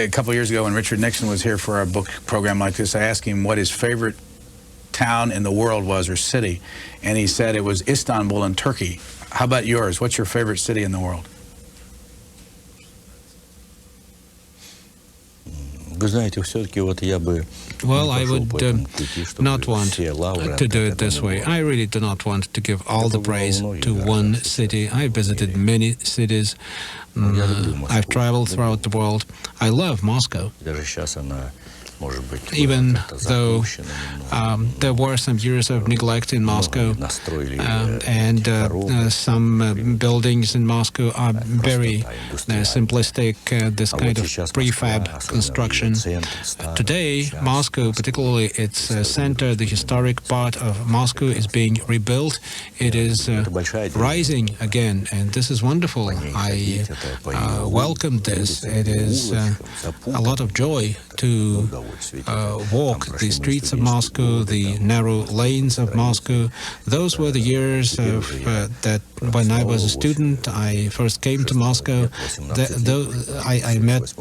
A couple of years ago when Richard Nixon was here for our book program like this, I asked him what his favorite town in the world was, or city, and he said it was Istanbul in Turkey. How about yours? What's your favorite city in the world? Well, I would not want to do it this way. I really do not want to give all the praise to one city. I visited many cities. I've traveled throughout the world. I love Moscow. Even though there were some years of neglect in Moscow, and some buildings in Moscow are very simplistic, this kind of prefab construction. Today, Moscow, particularly its center, the historic part of Moscow, is being rebuilt. It is rising again, and this is wonderful. I welcome this. It is a lot of joy to walk the streets of Moscow, the narrow lanes of Moscow. Those were the years of, that when I was a student, I first came to Moscow. I met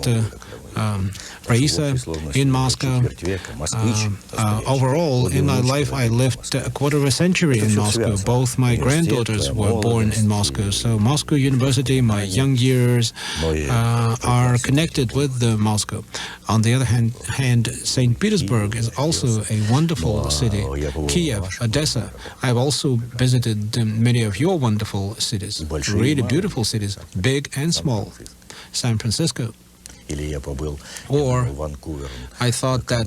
Raisa in Moscow. Overall, in my life, I lived a quarter of a century in Moscow. Both my granddaughters were born in Moscow. So Moscow University, my young years, are connected with Moscow. On the other hand, St. Petersburg is also a wonderful city. Kiev, Odessa. I've also visited many of your wonderful cities, really beautiful cities, big and small. San Francisco. Or I thought that,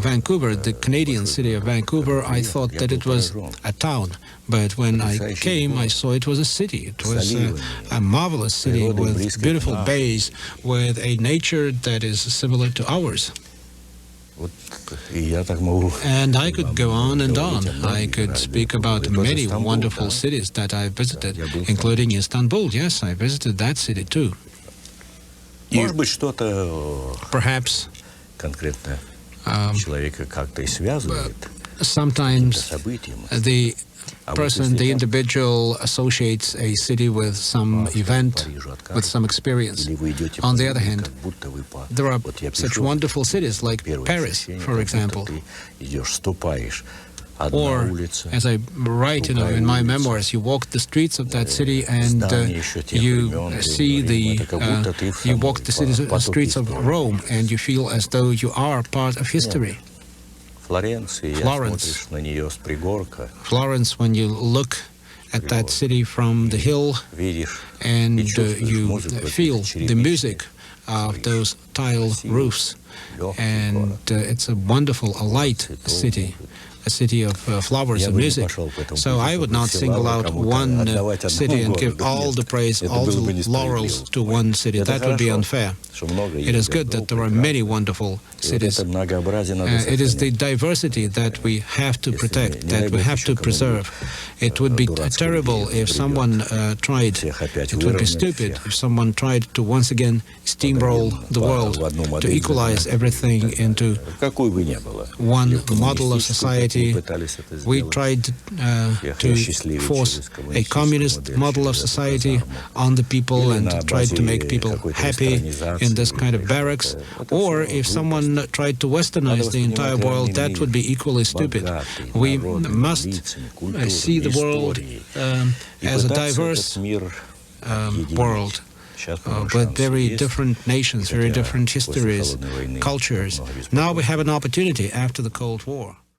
Vancouver, the Canadian city of Vancouver, I thought that it was a town. But when I came, I saw it was a city. It was a marvelous city with beautiful bays, with a nature that is similar to ours. And I could go on and on. I could speak about many wonderful cities that I visited, including Istanbul. Yes, I visited that city too. Perhaps sometimes the person, the individual, associates a city with some event, with some experience. On the other hand, there are such wonderful cities like Paris, for example. Or, as I write, in my memoirs, you walk the streets of that city and you see you walk the streets of Rome and you feel as though you are part of history. Florence, when you look at that city from the hill and you feel the music of those tile roofs, and it's a wonderful, a light city. A city of flowers and music. So I would not single out one city and give all the praise, all the laurels to one city. That would be unfair. It is good that there are many wonderful cities. It is the diversity that we have to protect, that we have to preserve. It would be terrible if someone tried, it would be stupid if someone tried to once again steamroll the world, to equalize everything into one model of society. We tried to force a communist model of society on the people and tried to make people happy in this kind of barracks. Or if someone tried to westernize the entire world, that would be equally stupid. We must see the world as a diverse world. With very different nations, very different histories, cultures. Now we have an opportunity after the Cold War.